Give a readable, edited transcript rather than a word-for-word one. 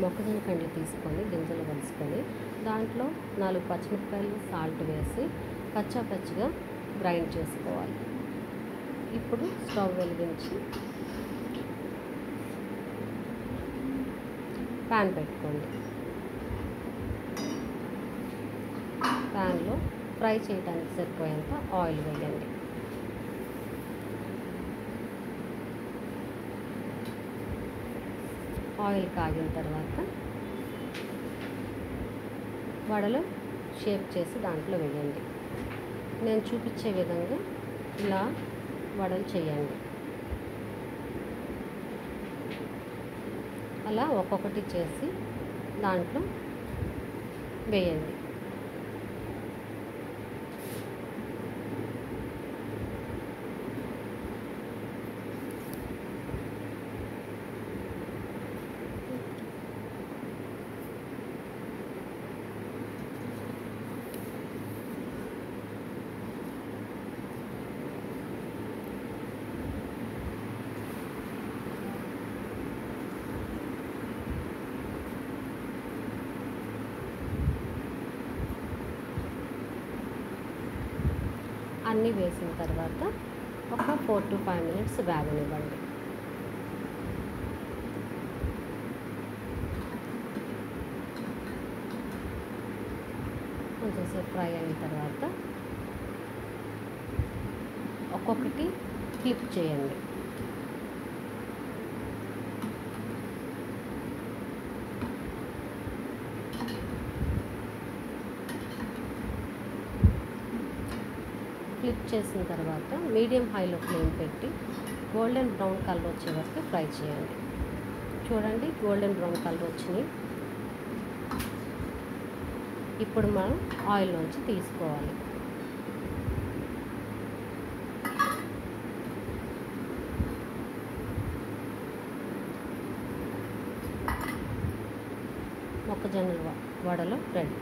మొక్కజొన్న కండ్లు తీసుకొని గింజలు వలుసుకొని దాంట్లో 4 పచ్చిమిరపకాయలు సాల్ట్ వేసి కచ్చా పచ్చిగా గ్రైండ్ చేసుకోవాలి. ఇప్పుడు స్టవ్ వెలిగించి ప్యాన్ పెట్టుకోండి. ప్యాన్లో ఫ్రై చేయడానికి సరిపోయేంత ఆయిల్ వేయండి. ఆయిల్ కాగిన తర్వాత వడలు షేప్ చేసి దాంట్లో వేయండి. నేను చూపించే విధంగా ఇలా వడలు చేయండి. అలా ఒక్కొక్కటి చేసి దాంట్లో వేయండి. అన్నీ వేసిన తర్వాత ఒక 4 to 5 minutes వేగనివ్వండి. కొంచెంసేపు ఫ్రై అయిన తర్వాత ఒక్కొక్కటి ఫ్లిప్ చేయండి. ఫ్లిప్ చేసిన తర్వాత మీడియం హైలో ఫ్లేమ్ పెట్టి గోల్డెన్ బ్రౌన్ కలర్ వచ్చే వరకు ఫ్రై చేయండి. చూడండి, గోల్డెన్ బ్రౌన్ కలర్ వచ్చినాయి. ఇప్పుడు మనం ఆయిల్లోంచి తీసుకోవాలి. మొక్కజొన్నల వడలు రెడీ.